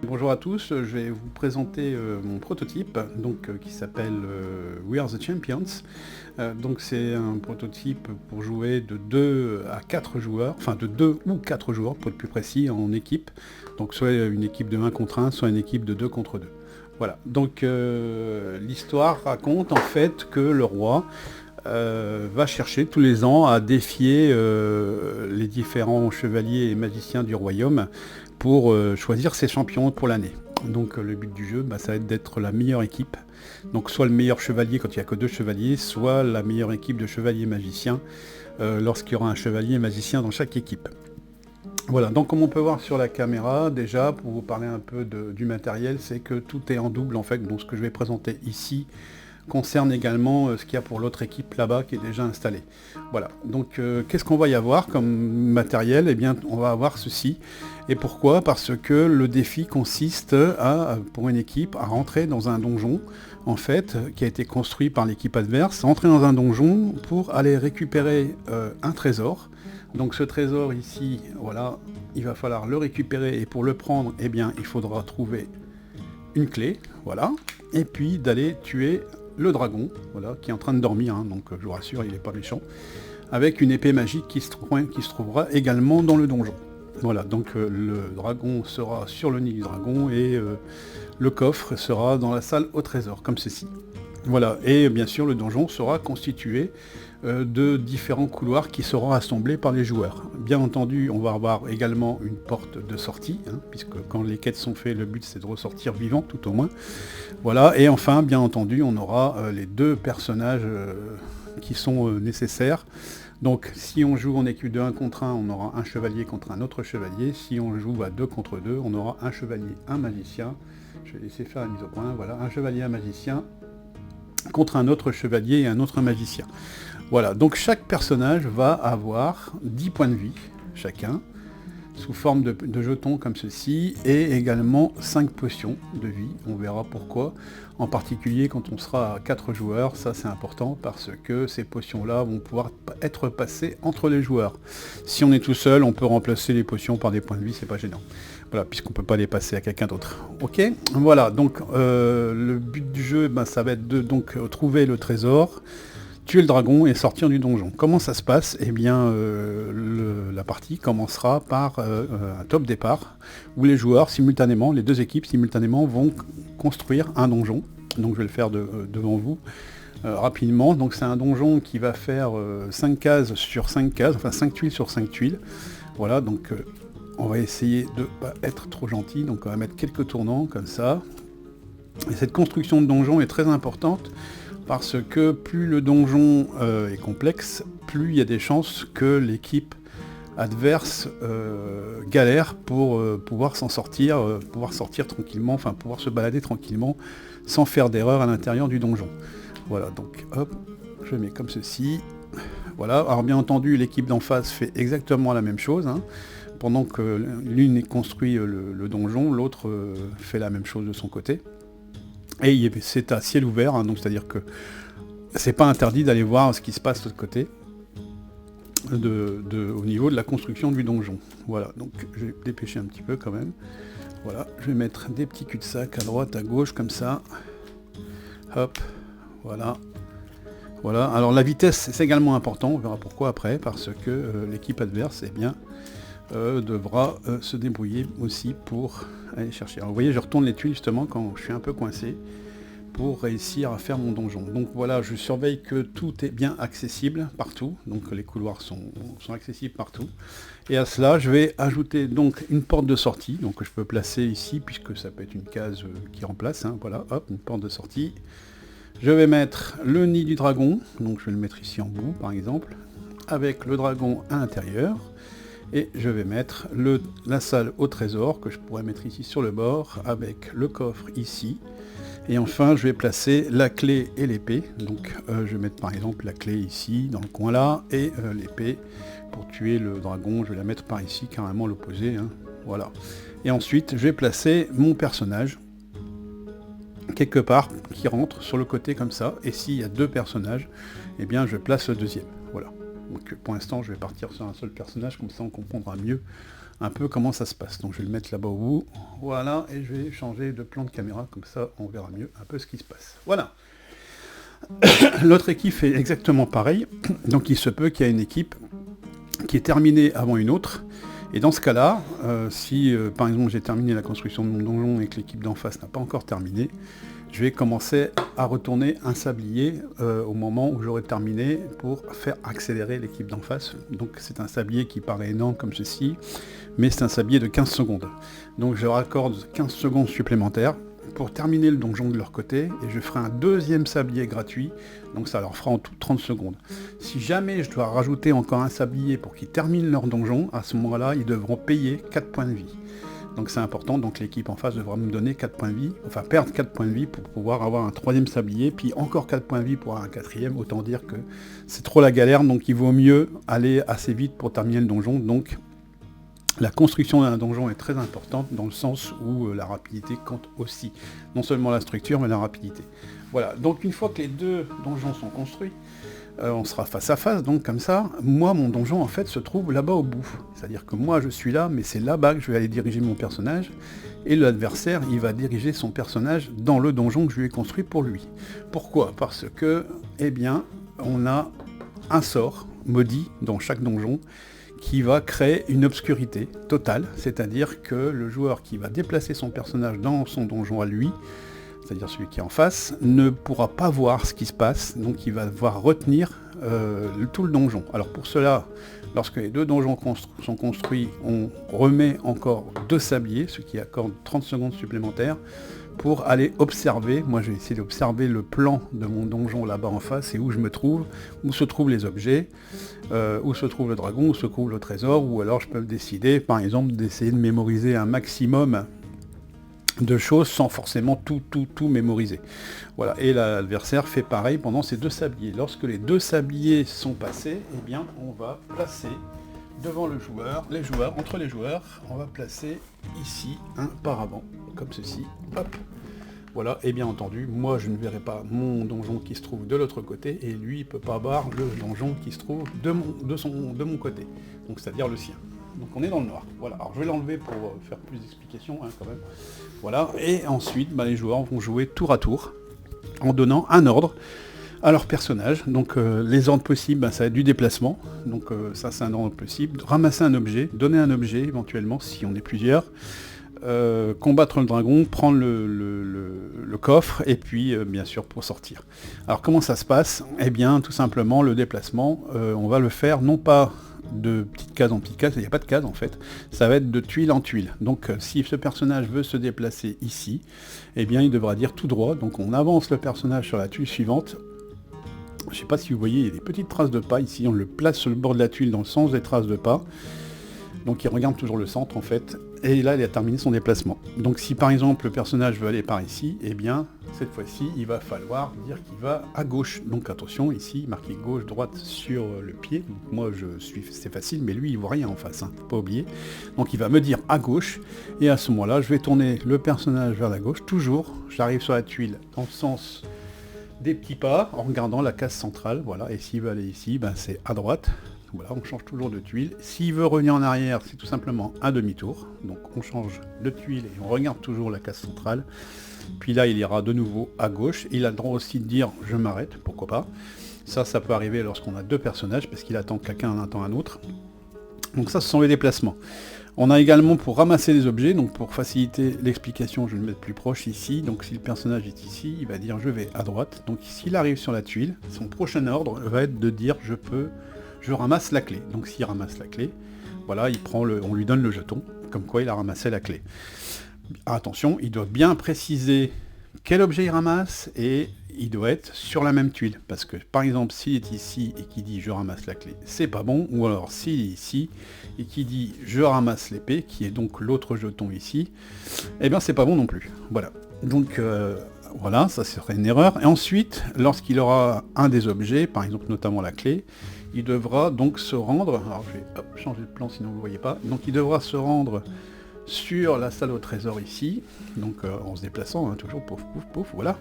Bonjour à tous, je vais vous présenter mon prototype qui s'appelle We Are the Champions. Donc c'est un prototype pour jouer de 2 à 4 joueurs, enfin de 2 ou 4 joueurs pour être plus précis en équipe. Donc soit une équipe de 1 contre 1, soit une équipe de 2 contre 2. Voilà, donc l'histoire raconte en fait que le roi va chercher tous les ans à défier les différents chevaliers et magiciens du royaume pour choisir ses champions pour l'année. Donc le but du jeu, ça va être d'être la meilleure équipe. Donc soit le meilleur chevalier quand il n'y a que 2 chevaliers, soit la meilleure équipe de chevaliers magiciens lorsqu'il y aura un chevalier magicien dans chaque équipe. Voilà, donc comme on peut voir sur la caméra, déjà, pour vous parler un peu du matériel, c'est que tout est en double en fait, donc ce que je vais présenter ici concerne également ce qu'il y a pour l'autre équipe là-bas qui est déjà installée. Voilà, donc qu'est-ce qu'on va y avoir comme matériel? Eh bien, on va avoir ceci. Et pourquoi? Parce que le défi consiste pour une équipe à rentrer dans un donjon, en fait, qui a été construit par l'équipe adverse, rentrer dans un donjon pour aller récupérer un trésor. Donc ce trésor ici, voilà, il va falloir le récupérer et pour le prendre, eh bien, il faudra trouver une clé, voilà, et puis d'aller tuer le dragon, voilà, qui est en train de dormir, hein, donc je vous rassure, il n'est pas méchant, avec une épée magique qui se trouvera également dans le donjon. Voilà, donc le dragon sera sur le nid du dragon et le coffre sera dans la salle au trésor, comme ceci. Voilà, et bien sûr le donjon sera constitué de différents couloirs qui seront assemblés par les joueurs. Bien entendu, on va avoir également une porte de sortie, hein, puisque quand les quêtes sont faites, le but c'est de ressortir vivant, tout au moins. Voilà, et enfin, bien entendu, on aura les 2 personnages qui sont nécessaires. Donc, si on joue en équipe de 1 contre 1, on aura un chevalier contre un autre chevalier. Si on joue à 2 contre 2, on aura un chevalier, un magicien. Je vais laisser faire la mise au point, voilà, un chevalier, un magicien, contre un autre chevalier et un autre magicien. Voilà, donc chaque personnage va avoir 10 points de vie, chacun, sous forme de jetons comme ceci, et également 5 potions de vie, on verra pourquoi, en particulier quand on sera à 4 joueurs, ça c'est important, parce que ces potions-là vont pouvoir être passées entre les joueurs. Si on est tout seul, on peut remplacer les potions par des points de vie, c'est pas gênant. Voilà, puisqu'on peut pas les passer à quelqu'un d'autre. Ok, voilà, donc le but du jeu, ça va être de trouver le trésor, tuer le dragon et sortir du donjon. Comment ça se passe? Eh bien, la partie commencera par un top départ, où les joueurs simultanément, les 2 équipes simultanément vont construire un donjon. Donc je vais le faire devant vous rapidement. Donc c'est un donjon qui va faire 5 cases sur 5 cases, enfin 5 tuiles sur 5 tuiles. Voilà, donc on va essayer de pas être trop gentil, donc on va mettre quelques tournants comme ça. Et cette construction de donjon est très importante, parce que plus le donjon est complexe, plus il y a des chances que l'équipe adverse galère pour pouvoir s'en sortir, pouvoir sortir tranquillement, enfin pouvoir se balader tranquillement sans faire d'erreur à l'intérieur du donjon. Voilà, donc hop, je mets comme ceci. Voilà, alors bien entendu l'équipe d'en face fait exactement la même chose, hein. Pendant que l'une construit le donjon, l'autre fait la même chose de son côté. Et c'est à ciel ouvert, hein, donc c'est-à-dire que c'est pas interdit d'aller voir ce qui se passe de l'autre côté, au niveau de la construction du donjon. Voilà, donc je vais dépêcher un petit peu quand même. Voilà, je vais mettre des petits cul-de-sac à droite, à gauche, comme ça. Hop, voilà. Voilà, alors la vitesse c'est également important, on verra pourquoi après, parce que l'équipe adverse, eh bien, devra se débrouiller aussi pour aller chercher. Alors vous voyez, je retourne les tuiles justement quand je suis un peu coincé pour réussir à faire mon donjon. Donc voilà, je surveille que tout est bien accessible partout, donc les couloirs sont accessibles partout. Et à cela, je vais ajouter donc une porte de sortie, donc que je peux placer ici, puisque ça peut être une case qui remplace, hein, voilà, hop, une porte de sortie. Je vais mettre le nid du dragon, donc je vais le mettre ici en bout par exemple, avec le dragon à l'intérieur. Et je vais mettre la salle au trésor, que je pourrais mettre ici sur le bord, avec le coffre ici. Et enfin, je vais placer la clé et l'épée. Donc, je vais mettre par exemple la clé ici, dans le coin là, et l'épée pour tuer le dragon. Je vais la mettre par ici, carrément l'opposé, hein. Voilà. Et ensuite, je vais placer mon personnage, quelque part, qui rentre sur le côté comme ça. Et s'il y a 2 personnages, eh bien, je place le deuxième. Voilà. Donc pour l'instant, je vais partir sur un seul personnage, comme ça on comprendra mieux un peu comment ça se passe. Donc je vais le mettre là-bas au bout, voilà, et je vais changer de plan de caméra, comme ça on verra mieux un peu ce qui se passe. Voilà. L'autre équipe fait exactement pareil, donc il se peut qu'il y ait une équipe qui est terminée avant une autre, et dans ce cas-là, si par exemple j'ai terminé la construction de mon donjon et que l'équipe d'en face n'a pas encore terminé, je vais commencer à retourner un sablier au moment où j'aurai terminé pour faire accélérer l'équipe d'en face. Donc c'est un sablier qui paraît énorme comme ceci, mais c'est un sablier de 15 secondes. Donc je leur accorde 15 secondes supplémentaires pour terminer le donjon de leur côté, et je ferai un deuxième sablier gratuit, donc ça leur fera en tout 30 secondes. Si jamais je dois rajouter encore un sablier pour qu'ils terminent leur donjon, à ce moment-là, ils devront payer 4 points de vie. Donc c'est important, donc l'équipe en face devra me donner 4 points de vie, enfin perdre 4 points de vie pour pouvoir avoir un troisième sablier, puis encore 4 points de vie pour avoir un quatrième, autant dire que c'est trop la galère, donc il vaut mieux aller assez vite pour terminer le donjon. Donc la construction d'un donjon est très importante dans le sens où la rapidité compte aussi. Non seulement la structure, mais la rapidité. Voilà, donc une fois que les deux donjons sont construits, on sera face à face, donc comme ça, moi mon donjon en fait se trouve là-bas au bout. C'est-à-dire que moi je suis là, mais c'est là-bas que je vais aller diriger mon personnage, et l'adversaire il va diriger son personnage dans le donjon que je lui ai construit pour lui. Pourquoi ? Parce que, eh bien, on a un sort maudit dans chaque donjon, qui va créer une obscurité totale, c'est-à-dire que le joueur qui va déplacer son personnage dans son donjon à lui, c'est-à-dire celui qui est en face, ne pourra pas voir ce qui se passe, donc il va devoir retenir tout le donjon. Alors pour cela, lorsque les deux donjons sont construits, on remet encore 2 sabliers, ce qui accorde 30 secondes supplémentaires, pour aller observer. Moi je vais essayer d'observer le plan de mon donjon là-bas en face et où je me trouve, où se trouvent les objets, où se trouve le dragon, où se trouve le trésor, ou alors je peux décider par exemple d'essayer de mémoriser un maximum de choses sans forcément tout mémoriser. Voilà, et l'adversaire fait pareil pendant ces 2 sabliers. Lorsque les 2 sabliers sont passés, eh bien on va placer devant le joueur, entre les joueurs, on va placer ici un paravent, comme ceci, hop. Voilà, et bien entendu, moi je ne verrai pas mon donjon qui se trouve de l'autre côté, et lui il peut pas voir le donjon qui se trouve de mon côté, donc c'est-à-dire le sien. Donc on est dans le noir. Voilà, alors je vais l'enlever pour faire plus d'explications quand même. Voilà, et ensuite les joueurs vont jouer tour à tour, en donnant un ordre à leur personnage. Donc les ordres possibles, ça va être du déplacement, donc ça c'est un ordre possible, ramasser un objet, donner un objet éventuellement si on est plusieurs, combattre le dragon, prendre le coffre, et puis bien sûr pour sortir. Alors comment ça se passe ? Eh bien tout simplement le déplacement, on va le faire non pas de petite case en petite case, il n'y a pas de case en fait, ça va être de tuile en tuile. Donc si ce personnage veut se déplacer ici, eh bien il devra dire tout droit, donc on avance le personnage sur la tuile suivante. Je ne sais pas si vous voyez, il y a des petites traces de pas ici, on le place sur le bord de la tuile dans le sens des traces de pas. Donc il regarde toujours le centre en fait, et là il a terminé son déplacement. Donc si par exemple le personnage veut aller par ici, eh bien cette fois-ci il va falloir dire qu'il va à gauche. Donc attention, ici marqué gauche, droite sur le pied. Donc moi c'est facile, mais lui il voit rien en face, faut pas oublier. Donc il va me dire à gauche, et à ce moment-là je vais tourner le personnage vers la gauche, toujours, j'arrive sur la tuile dans le sens des petits pas, en regardant la case centrale, voilà, et s'il veut aller ici, c'est à droite. Voilà, on change toujours de tuile. S'il veut revenir en arrière, c'est tout simplement un demi-tour. Donc on change de tuile et on regarde toujours la case centrale. Puis là, il ira de nouveau à gauche. Il a le droit aussi de dire « je m'arrête », pourquoi pas. Ça peut arriver lorsqu'on a 2 personnages, parce qu'il attend quelqu'un en attend un autre. Donc ça, ce sont les déplacements. On a également pour ramasser les objets, donc pour faciliter l'explication, je vais le mettre plus proche ici. Donc si le personnage est ici, il va dire « je vais à droite ». Donc s'il arrive sur la tuile, son prochain ordre va être de dire « je ramasse la clé ». Donc s'il ramasse la clé, voilà, on lui donne le jeton, comme quoi il a ramassé la clé. Attention, il doit bien préciser quel objet il ramasse, et il doit être sur la même tuile. Parce que par exemple, s'il est ici et qu'il dit je ramasse la clé, c'est pas bon. Ou alors s'il est ici et qu'il dit je ramasse l'épée, qui est donc l'autre jeton ici, eh bien c'est pas bon non plus. Voilà. Donc voilà, ça serait une erreur. Et ensuite, lorsqu'il aura un des objets, par exemple notamment la clé, il devra donc se rendre, alors je vais changer de plan sinon vous ne voyez pas, donc il devra se rendre sur la salle au trésor ici, donc en se déplaçant, toujours pouf pouf pouf, voilà.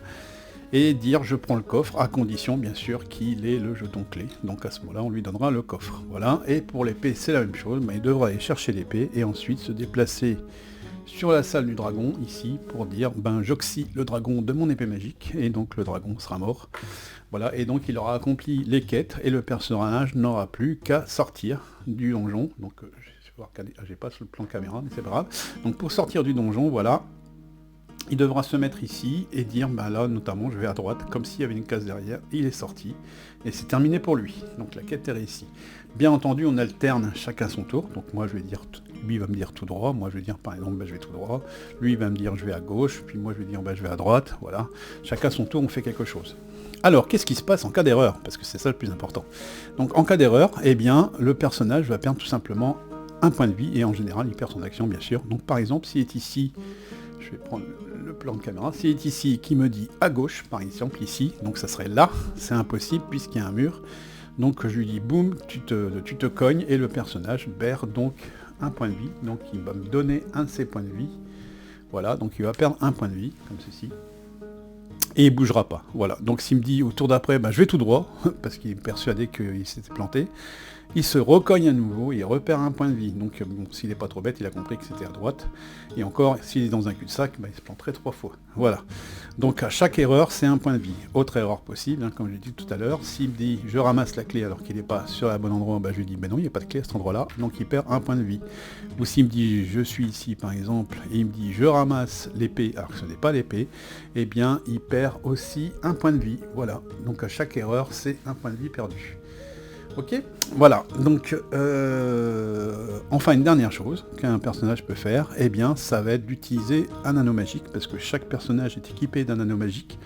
et dire je prends le coffre, à condition bien sûr qu'il ait le jeton clé. Donc à ce moment-là, on lui donnera le coffre. Voilà, et pour l'épée, c'est la même chose, mais il devra aller chercher l'épée et ensuite se déplacer sur la salle du dragon, ici, pour dire ben j'oxy le dragon de mon épée magique, et donc le dragon sera mort. Voilà, et donc il aura accompli les quêtes, et le personnage n'aura plus qu'à sortir du donjon. Donc je vais voir, j'ai pas sur le plan caméra, mais c'est pas grave. Donc pour sortir du donjon, voilà, il devra se mettre ici et dire, ben là notamment je vais à droite, comme s'il y avait une case derrière, il est sorti, et c'est terminé pour lui. Donc la quête est réussie. Bien entendu, on alterne chacun son tour, donc moi je vais dire, lui il va me dire tout droit, moi je vais dire par exemple, ben, je vais tout droit, lui il va me dire je vais à gauche, puis moi je vais dire ben, je vais à droite, voilà. Chacun son tour, on fait quelque chose. Alors, qu'est-ce qui se passe en cas d'erreur? Parce que c'est ça le plus important. Donc en cas d'erreur, eh bien, le personnage va perdre tout simplement un point de vie, et en général, il perd son action, bien sûr. Donc par exemple, s'il est ici, je vais prendre le plan de caméra, s'il est ici, qui me dit à gauche, par exemple, ici, donc ça serait là, c'est impossible, puisqu'il y a un mur. Donc je lui dis, boum, tu te cognes, et le personnage perd donc un point de vie, donc il va me donner un de ses points de vie. Voilà, donc il va perdre un point de vie, comme ceci. Et il bougera pas, voilà. Donc s'il me dit au tour d'après, bah, je vais tout droit, parce qu'il est persuadé qu'il s'était planté, il se recogne à nouveau, il repère un point de vie. Donc bon, s'il n'est pas trop bête, il a compris que c'était à droite. Et encore, s'il est dans un cul-de-sac, bah, il se planterait 3 fois. Voilà. Donc à chaque erreur, c'est un point de vie. Autre erreur possible, hein, comme je l'ai dit tout à l'heure, s'il me dit je ramasse la clé alors qu'il n'est pas sur le bon endroit, bah, je lui dis ben non, il n'y a pas de clé à cet endroit-là, donc il perd un point de vie. Ou s'il me dit je suis ici par exemple, et il me dit je ramasse l'épée alors que ce n'est pas l'épée, eh bien il perd aussi un point de vie. Voilà. Donc à chaque erreur, c'est un point de vie perdu. Ok, voilà, donc enfin une dernière chose qu'un personnage peut faire, eh bien ça va être d'utiliser un anneau magique, parce que chaque personnage est équipé d'un anneau magique.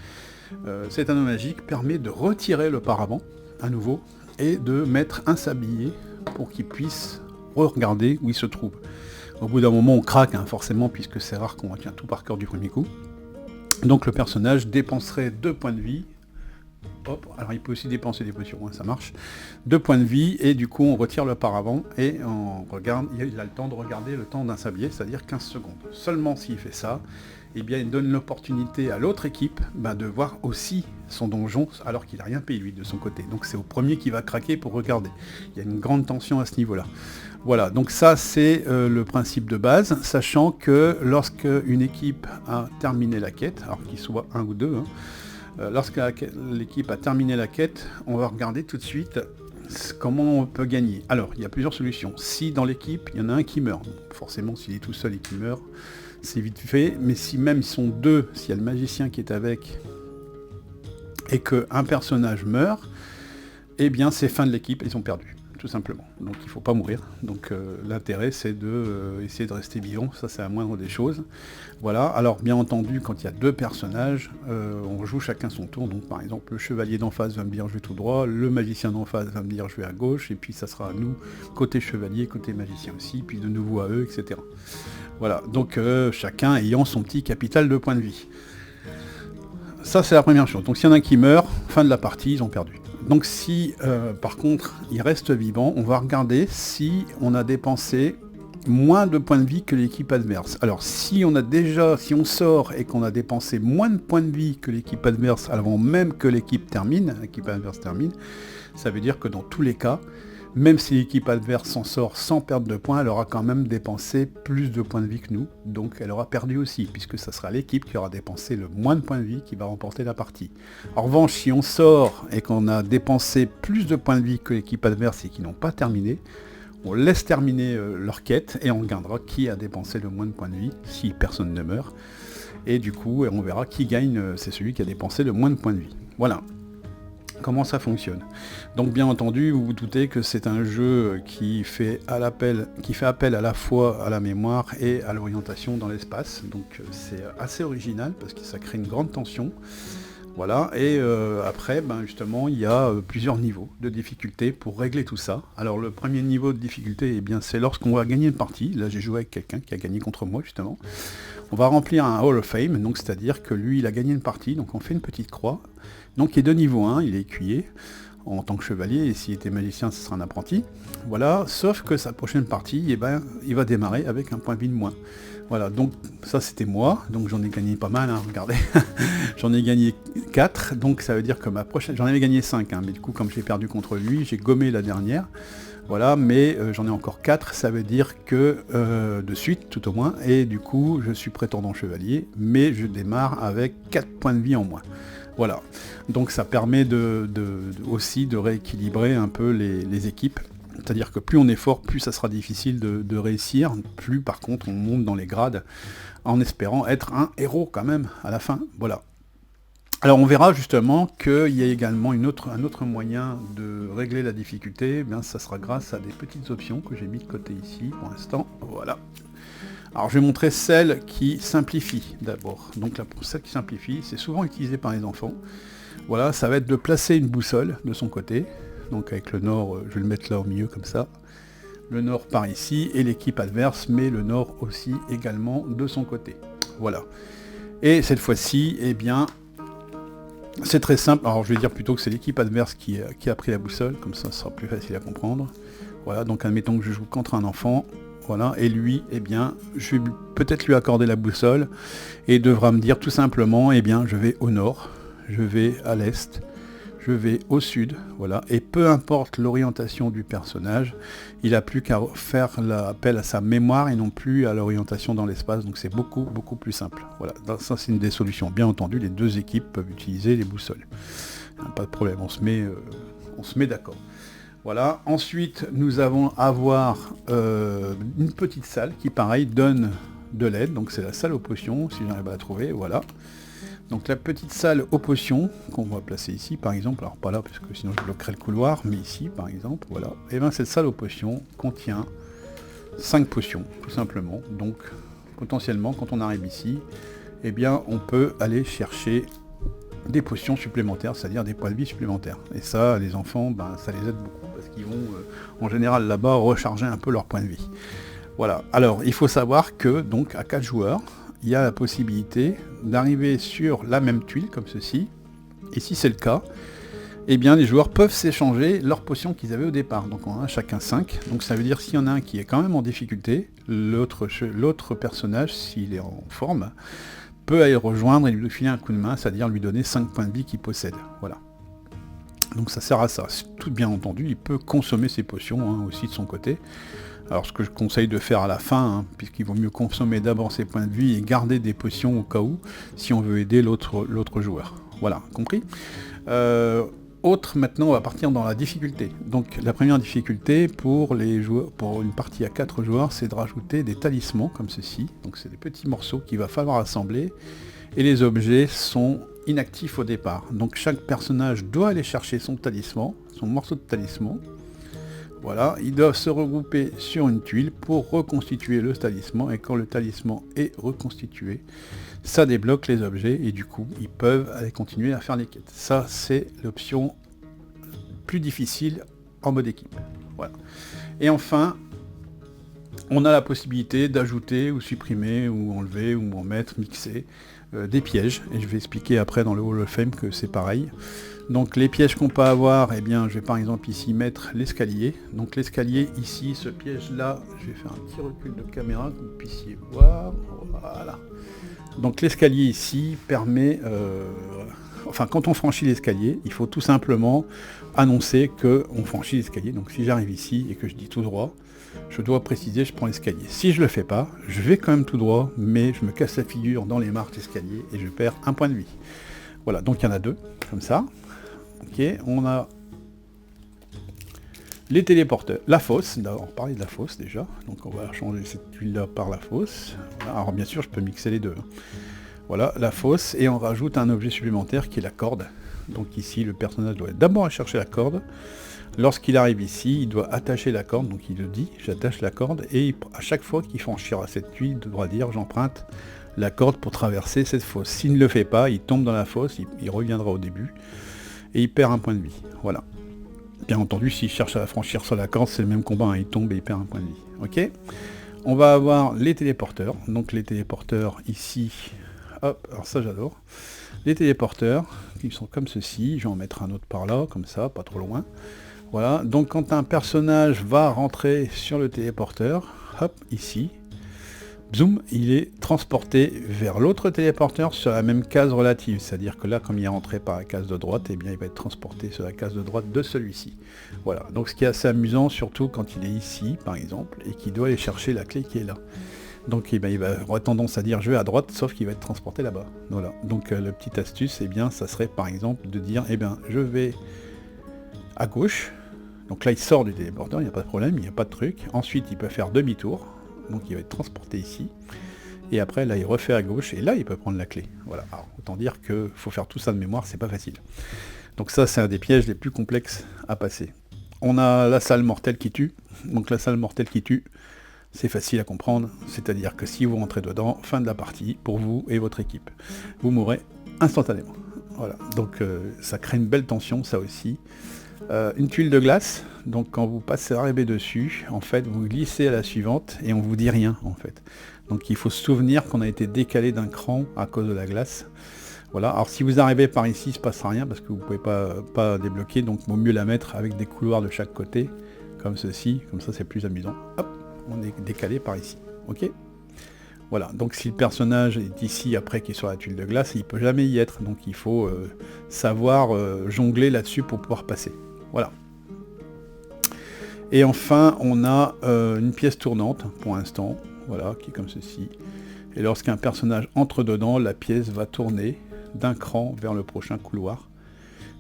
Cet anneau magique permet de retirer le paravent à nouveau et de mettre un sablier pour qu'il puisse regarder où il se trouve. Au bout d'un moment on craque, hein, forcément, puisque c'est rare qu'on retient tout par cœur du premier coup. Donc le personnage dépenserait 2 points de vie. Hop, alors il peut aussi dépenser des potions, hein, ça marche. 2 points de vie, et du coup on retire le paravent, et on regarde, il a le temps de regarder le temps d'un sablier, c'est-à-dire 15 secondes. Seulement s'il fait ça, eh bien il donne l'opportunité à l'autre équipe de voir aussi son donjon, alors qu'il n'a rien payé lui de son côté. Donc c'est au premier qui va craquer pour regarder. Il y a une grande tension à ce niveau-là. Voilà, donc ça c'est le principe de base, sachant que lorsque une équipe a terminé la quête, alors qu'il soit un ou deux, hein, lorsque l'équipe a terminé la quête, on va regarder tout de suite comment on peut gagner. Alors, il y a plusieurs solutions. Si dans l'équipe, il y en a un qui meurt, forcément s'il est tout seul et qu'il meurt, c'est vite fait, mais si même ils sont deux, s'il y a le magicien qui est avec, et qu'un personnage meurt, eh bien c'est fin de l'équipe, ils ont perdu, tout simplement. Donc il ne faut pas mourir. Donc l'intérêt c'est de essayer de rester vivant, ça c'est la moindre des choses. Voilà, alors bien entendu, quand il y a deux personnages, on joue chacun son tour. Donc par exemple, le chevalier d'en face va me dire je vais tout droit, le magicien d'en face va me dire je vais à gauche, et puis ça sera à nous, côté chevalier, côté magicien aussi, puis de nouveau à eux, etc. Voilà, donc chacun ayant son petit capital de points de vie. Ça c'est la première chose. Donc s'il y en a un qui meurt, fin de la partie, ils ont perdu. Donc si par contre il reste vivant, on va regarder si on a dépensé moins de points de vie que l'équipe adverse. Alors si on sort et qu'on a dépensé moins de points de vie que l'équipe adverse avant même que l'équipe adverse termine, ça veut dire que dans tous les cas, même si l'équipe adverse s'en sort sans perdre de points, elle aura quand même dépensé plus de points de vie que nous, donc elle aura perdu aussi, puisque ça sera l'équipe qui aura dépensé le moins de points de vie qui va remporter la partie. En revanche, si on sort et qu'on a dépensé plus de points de vie que l'équipe adverse et qui n'ont pas terminé, on laisse terminer leur quête et on regardera qui a dépensé le moins de points de vie, si personne ne meurt, et du coup on verra qui gagne, c'est celui qui a dépensé le moins de points de vie. Voilà. Comment ça fonctionne. Donc bien entendu, vous vous doutez que c'est un jeu qui fait appel à la fois à la mémoire et à l'orientation dans l'espace. Donc c'est assez original parce que ça crée une grande tension. Voilà, et après, justement, il y a plusieurs niveaux de difficulté pour régler tout ça. Alors le premier niveau de difficulté, c'est lorsqu'on va gagner une partie. Là j'ai joué avec quelqu'un qui a gagné contre moi justement. On va remplir un Hall of Fame, donc c'est-à-dire que lui il a gagné une partie, donc on fait une petite croix. Donc il est de niveau 1, il est écuyer. en tant que chevalier, et s'il était magicien, ce sera un apprenti. Voilà, sauf que sa prochaine partie, eh ben, il va démarrer avec un point de vie de moins. Voilà, donc ça c'était moi, donc j'en ai gagné pas mal, hein, regardez. J'en ai gagné 4, donc ça veut dire que ma prochaine... J'en avais gagné 5, hein, mais du coup, comme j'ai perdu contre lui, j'ai gommé la dernière. Voilà, mais j'en ai encore 4, ça veut dire que, de suite, tout au moins, et du coup, je suis prétendant chevalier, mais je démarre avec 4 points de vie en moins. Voilà, donc ça permet aussi de rééquilibrer un peu les équipes. C'est-à-dire que plus on est fort, plus ça sera difficile de réussir, plus par contre on monte dans les grades en espérant être un héros quand même à la fin. Voilà. Alors on verra justement qu'il y a également un autre moyen de régler la difficulté, eh bien, ça sera grâce à des petites options que j'ai mis de côté ici pour l'instant. Voilà. Alors je vais montrer celle qui simplifie d'abord. Donc celle qui simplifie, c'est souvent utilisé par les enfants. Voilà, ça va être de placer une boussole de son côté. Donc avec le nord, je vais le mettre là au milieu comme ça. Le nord par ici, et l'équipe adverse met le nord aussi également de son côté. Voilà. Et cette fois-ci, eh bien, c'est très simple. Alors je vais dire plutôt que c'est l'équipe adverse qui a pris la boussole, comme ça ce sera plus facile à comprendre. Voilà, donc admettons que je joue contre un enfant. Voilà, et lui, eh bien, je vais peut-être lui accorder la boussole, et il devra me dire tout simplement, eh bien, je vais au nord, je vais à l'est, je vais au sud, voilà, et peu importe l'orientation du personnage, il n'a plus qu'à faire l'appel à sa mémoire et non plus à l'orientation dans l'espace, donc c'est beaucoup plus simple. Voilà, ça c'est une des solutions. Bien entendu, les deux équipes peuvent utiliser les boussoles. Pas de problème, on se met d'accord. Voilà, ensuite nous allons avoir une petite salle qui pareil donne de l'aide, donc c'est la salle aux potions, si j'arrive à la trouver, voilà. Donc la petite salle aux potions, qu'on va placer ici par exemple, alors pas là parce que sinon je bloquerai le couloir, mais ici par exemple, voilà. Et bien cette salle aux potions contient 5 potions, tout simplement. Donc potentiellement quand on arrive ici, eh bien on peut aller chercher des potions supplémentaires, c'est-à-dire des points de vie supplémentaires. Et ça, les enfants, ben, ça les aide beaucoup, parce qu'ils vont en général là-bas recharger un peu leurs points de vie. Voilà, alors il faut savoir que donc à 4 joueurs, il y a la possibilité d'arriver sur la même tuile, comme ceci, et si c'est le cas, eh bien les joueurs peuvent s'échanger leurs potions qu'ils avaient au départ. Donc on a chacun 5, donc ça veut dire s'il y en a un qui est quand même en difficulté, l'autre personnage, s'il est en forme, peut aller rejoindre et lui filer un coup de main, c'est-à-dire lui donner 5 points de vie qu'il possède. Voilà. Donc ça sert à ça. Tout bien entendu, il peut consommer ses potions hein, aussi de son côté. Alors ce que je conseille de faire à la fin, hein, puisqu'il vaut mieux consommer d'abord ses points de vie et garder des potions au cas où, si on veut aider l'autre joueur. Voilà, compris. Maintenant on va partir dans la difficulté. Donc la première difficulté pour les joueurs, pour une partie à 4 joueurs, c'est de rajouter des talismans comme ceci. Donc c'est des petits morceaux qu'il va falloir assembler, et les objets sont inactifs au départ. Donc chaque personnage doit aller chercher son talisman, son morceau de talisman. Voilà, ils doivent se regrouper sur une tuile pour reconstituer le talisman, et quand le talisman est reconstitué, ça débloque les objets, et du coup, ils peuvent aller continuer à faire les quêtes. Ça, c'est l'option plus difficile en mode équipe. Voilà. Et enfin, on a la possibilité d'ajouter ou supprimer, ou enlever, ou en mettre, mixer, des pièges, et je vais expliquer après dans le Hall of Fame que c'est pareil. Donc les pièges qu'on peut avoir, eh bien je vais par exemple ici mettre l'escalier. Donc l'escalier ici, ce piège là, je vais faire un petit recul de caméra que vous puissiez voir. Voilà. Donc l'escalier ici permet, enfin quand on franchit l'escalier, il faut tout simplement annoncer qu'on franchit l'escalier. Donc si j'arrive ici et que je dis tout droit, je dois préciser je prends l'escalier. Si je le fais pas, je vais quand même tout droit, mais je me casse la figure dans les marches d'escalier et je perds un point de vie. Voilà, donc il y en a 2, comme ça. Ok, on a les téléporteurs, la fosse, on parlait de la fosse déjà, donc on va changer cette tuile là par la fosse. Voilà. Alors bien sûr je peux mixer les deux. Voilà, la fosse, et on rajoute un objet supplémentaire qui est la corde. Donc ici le personnage doit d'abord aller chercher la corde. Lorsqu'il arrive ici, il doit attacher la corde, donc il le dit, j'attache la corde, et à chaque fois qu'il franchira cette tuile, il devra dire j'emprunte la corde pour traverser cette fosse. S'il ne le fait pas, il tombe dans la fosse, il reviendra au début, et il perd un point de vie. Voilà. Bien entendu, s'il cherche à la franchir sur la corde, c'est le même combat, hein, il tombe et il perd un point de vie. Ok. On va avoir les téléporteurs. Donc les téléporteurs ici, Hop, alors ça j'adore. Les téléporteurs, qui sont comme ceci, je vais en mettre un autre par là, comme ça, pas trop loin. Voilà, donc quand un personnage va rentrer sur le téléporteur, hop, ici, zoom, il est transporté vers l'autre téléporteur sur la même case relative, c'est-à-dire que là, comme il est rentré par la case de droite, eh bien, il va être transporté sur la case de droite de celui-ci. Voilà, donc ce qui est assez amusant, surtout quand il est ici, par exemple, et qu'il doit aller chercher la clé qui est là. Donc eh bien, il va avoir tendance à dire je vais à droite, sauf qu'il va être transporté là-bas. Voilà, donc le petite astuce, eh bien, ça serait par exemple de dire, eh bien, je vais à gauche. Donc là, il sort du téléporteur, il n'y a pas de problème, il n'y a pas de truc. Ensuite, il peut faire demi-tour. Donc il va être transporté ici, et après là il refait à gauche, et là il peut prendre la clé. Voilà, alors autant dire que faut faire tout ça de mémoire, c'est pas facile. Donc ça c'est un des pièges les plus complexes à passer. On a la salle mortelle qui tue, donc la salle mortelle qui tue, c'est facile à comprendre, c'est-à-dire que si vous rentrez dedans, fin de la partie, pour vous et votre équipe. Vous mourrez instantanément. Voilà, donc ça crée une belle tension, ça aussi. Une tuile de glace, donc quand vous passez arriver dessus, en fait vous glissez à la suivante et on vous dit rien en fait. Donc il faut se souvenir qu'on a été décalé d'un cran à cause de la glace. Voilà, alors si vous arrivez par ici, il ne se passera rien parce que vous ne pouvez pas débloquer, donc il vaut mieux la mettre avec des couloirs de chaque côté, comme ceci, comme ça c'est plus amusant. Hop, on est décalé par ici, ok. Voilà, donc si le personnage est ici après qu'il est sur la tuile de glace, il ne peut jamais y être, donc il faut savoir jongler là-dessus pour pouvoir passer. Voilà. Et enfin, on a une pièce tournante, pour l'instant, voilà, qui est comme ceci. Et lorsqu'un personnage entre dedans, la pièce va tourner d'un cran vers le prochain couloir.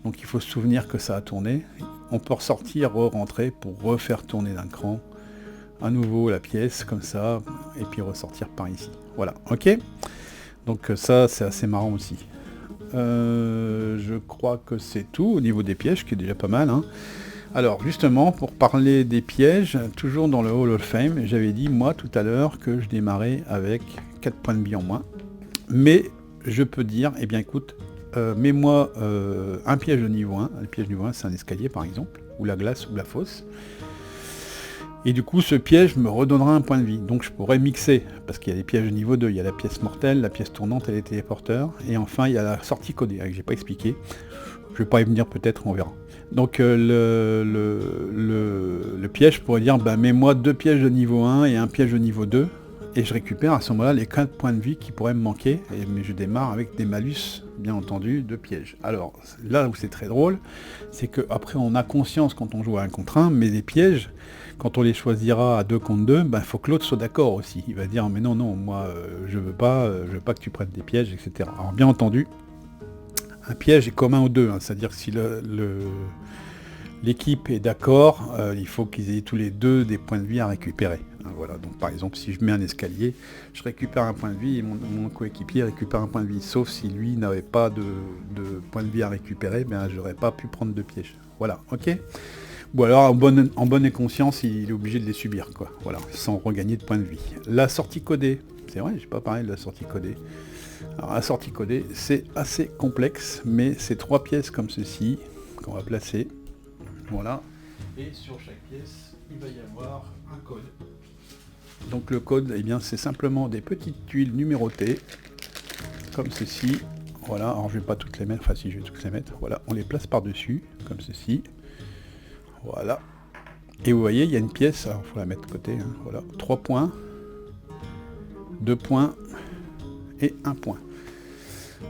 Donc il faut se souvenir que ça a tourné. On peut ressortir, re-rentrer pour refaire tourner d'un cran. À nouveau la pièce, comme ça, et puis ressortir par ici. Voilà, ok. Donc ça, c'est assez marrant aussi. Je crois que c'est tout au niveau des pièges, qui est déjà pas mal. Hein. Alors justement, pour parler des pièges, toujours dans le Hall of Fame, j'avais dit moi tout à l'heure que je démarrais avec 4 points de vie en moins. Mais je peux dire, eh bien écoute, mets-moi un piège de niveau 1. Le piège de niveau 1, c'est un escalier par exemple, ou la glace, ou la fosse. Et du coup, ce piège me redonnera un point de vie. Donc je pourrais mixer, parce qu'il y a des pièges de niveau 2. Il y a la pièce mortelle, la pièce tournante et les téléporteurs. Et enfin, il y a la sortie codée, que j'ai pas expliqué. Je vais pas y venir peut-être, on verra. Donc le piège pourrait dire, bah, mets-moi 2 pièges de niveau 1 et un piège de niveau 2. Et je récupère à ce moment-là les 4 points de vie qui pourraient me manquer. Mais je démarre avec des malus, bien entendu, de pièges. Alors là où c'est très drôle, c'est qu'après on a conscience quand on joue à 1 contre 1, mais les pièges, quand on les choisira à 2 contre 2, il faut que l'autre soit d'accord aussi. Il va dire mais non, moi je veux pas que tu prennes des pièges, etc. Alors bien entendu, un piège est commun aux deux, hein, c'est-à-dire que si l'équipe est d'accord, il faut qu'ils aient tous les deux des points de vie à récupérer. Hein, voilà, donc par exemple si je mets un escalier, je récupère un point de vie et mon coéquipier récupère un point de vie, sauf si lui n'avait pas de point de vie à récupérer, je n'aurais pas pu prendre de piège. Voilà, ok. Ou alors en bonne conscience, il est obligé de les subir, quoi. Voilà, sans regagner de points de vie. La sortie codée, c'est vrai, j'ai pas parlé de la sortie codée. Alors la sortie codée, c'est assez complexe, mais c'est 3 pièces comme ceci qu'on va placer. Voilà. Et sur chaque pièce, il va y avoir un code. Donc le code, eh bien, c'est simplement des petites tuiles numérotées, comme ceci. Voilà, alors je vais pas toutes les mettre, enfin si je vais toutes les mettre. Voilà, on les place par-dessus, comme ceci. Voilà. Et vous voyez, il y a une pièce, alors il faut la mettre de côté, hein, voilà, 3 points, 2 points et 1 point.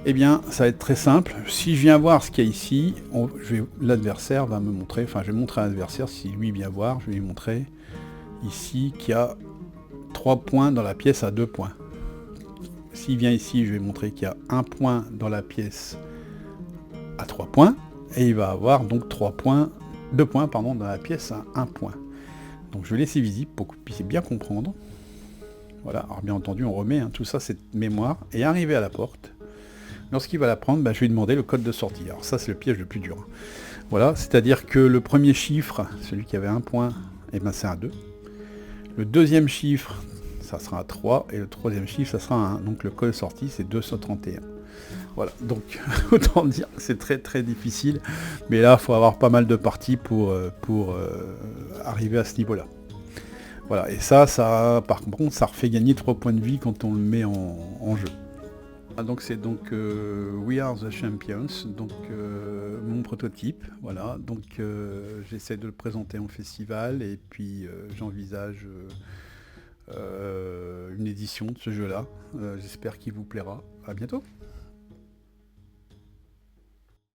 Eh bien, ça va être très simple. Si je viens voir ce qu'il y a ici, l'adversaire va me montrer, enfin je vais montrer à l'adversaire, si lui vient voir, je vais lui montrer ici qu'il y a 3 points dans la pièce à 2 points. S'il vient ici, je vais montrer qu'il y a 1 point dans la pièce à 3 points, et il va avoir donc 2 points dans la pièce à 1 point. Donc je vais laisser visible pour que vous puissiez bien comprendre. Voilà, alors bien entendu on remet, hein, tout ça c'est mémoire, et arrivé à la porte, lorsqu'il va la prendre, je vais lui demander le code de sortie. Alors ça c'est le piège le plus dur. Voilà, c'est-à-dire que le premier chiffre, celui qui avait 1 point, c'est un 2. Le deuxième chiffre, ça sera un 3, et le troisième chiffre, ça sera un 1. Donc le code de sortie c'est 231. Voilà, donc autant dire que c'est très très difficile, mais là il faut avoir pas mal de parties pour arriver à ce niveau-là. Voilà, et ça par contre, ça refait gagner 3 points de vie quand on le met en jeu. Ah, donc c'est donc We Are the Champions, donc mon prototype, voilà. Donc j'essaie de le présenter en festival et puis j'envisage une édition de ce jeu-là. J'espère qu'il vous plaira. À bientôt.